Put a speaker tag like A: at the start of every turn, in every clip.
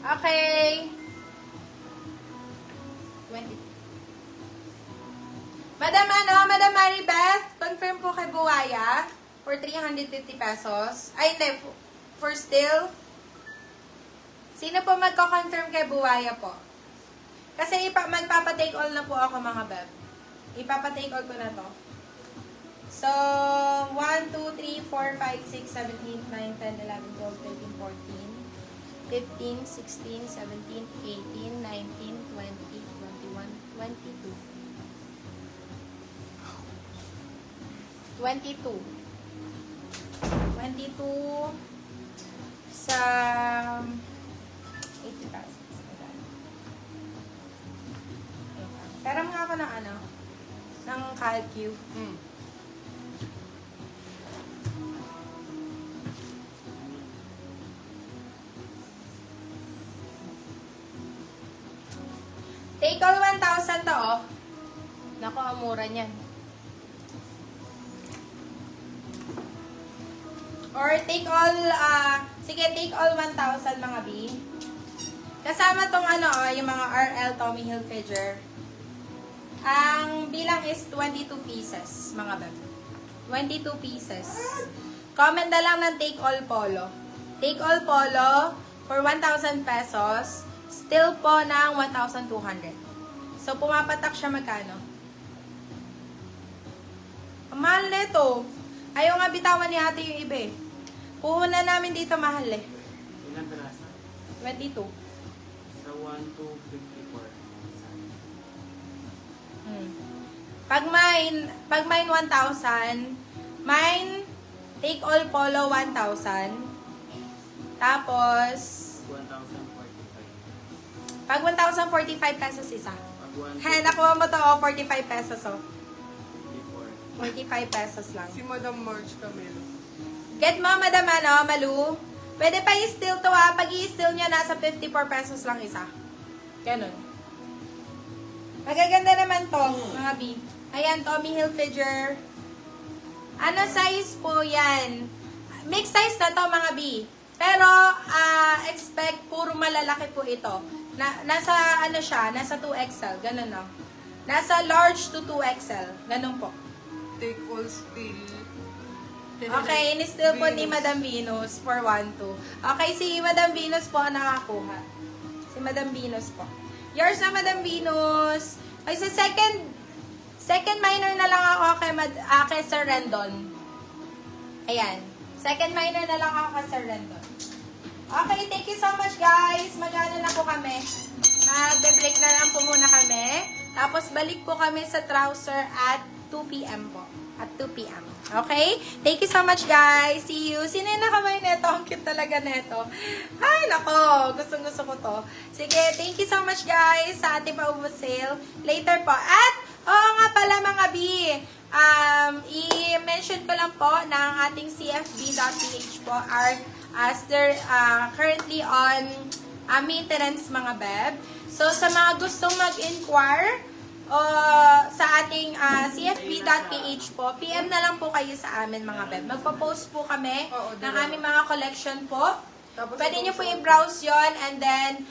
A: Okay. 20. Madam Maribeth, confirm po kay Buwaya for 350 pesos. Ay, hindi. for still? Sino po magko-confirm kay Buwaya po? Kasi magpapa-take all na po ako mga beb. Ipapa-take all ko na to. So, 1, 2, 3, 4, 5, 6, 7, 8, 9, 10, 11, 12, 13, 14, 15, 16, 17, 18, 19, 20, 21, 22. 22 sa 80,000. Pero mga ako ng ano, ng calcu. Take all 1,000 to, oh. Naku, ang mura niyan. Or take all, sige, take all 1,000 mga B. Kasama tong ano, yung mga RL Tommy Hilfiger. Ang bilang is 22 pieces, mga beb. 22 pieces. Comment na lang ng take all polo. Take all polo for 1,000 pesos. Still po ng 1,200. So, pumapatak siya magkano? Ang mahal na ito. Ayaw nga bitawan ni ate yung iba eh. Puhunan namin dito mahal eh.
B: Ilan peraso?
A: 22.
B: Sa 1 to 54.
A: Pag mine 1,000, mine take all polo 1,000. Tapos,
B: 1,045.
A: pag 1,045 pesos isa.
B: Pag 1
A: He, nakuha mo to, oh, 45 pesos, oh.
B: 54.
A: 45 pesos lang.
C: Si Madam March Camelo.
A: Get mo, Madam, ano, Malu? Pwede pa i-steal to, ha. Pag i-steal niya, nasa 54 pesos lang isa. Ganun. Magaganda naman to, mga B. Ayan, Tommy Hilfiger. Ano size po yan? Mixed size na to, mga B. Pero, expect puro malalaki po ito. Nasa, ano siya, nasa 2XL. Ganun, no? Nasa large to 2XL. Ganun po.
C: Take all still.
A: Okay, in-steal po ni Madam Venus for 1-2. Okay, si Madam Venus po ang nakakuha. Si Madam Venus po. Yours na, Madam Venus. Okay, so second minor na lang ako kay Sir Rendon. Ayan. Second minor na lang ako kay Sir Rendon. Okay, thank you so much, guys. Mag-ano na po kami. Mag-break na lang po muna kami. Tapos, balik po kami sa trouser at 2 p.m. po. At 2 p.m. Okay? Thank you so much, guys. See you. Sino yung nakamay neto? Ang cute talaga neto. Ay, nako. Gustong-gusto ko to. Sige, thank you so much, guys, sa ating paubos sale. Later po. At, oo nga pala, mga B. I-mention ko lang po na ang ating cfb.ph po are they're currently on maintenance, mga beb. So, sa mga gustong mag-inquire, sa ating cfb.ph po, PM na lang po kayo sa amin, mga beb. Magpo-post po kami ng aming mga collection po. Pwede nyo po i-browse yon, and then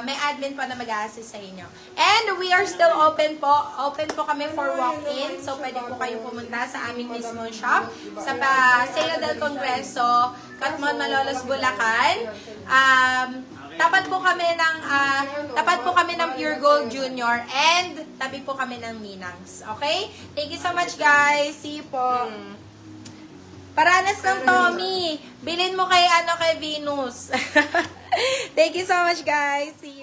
A: may admin po na mag-a-assist sa inyo. And we are still open po. Open po kami for walk-in. So, pwede po kayo pumunta sa aming mismo shop sa Paseo del Congreso, Katmon, Malolos, Bulacan. Tapat po kami ng Pure Gold Junior, and tabi po kami ng Minangs. Okay? Thank you so much, guys. See you po. Paranas ng Tommy. Bilin mo kay Venus. Thank you so much, guys. See you.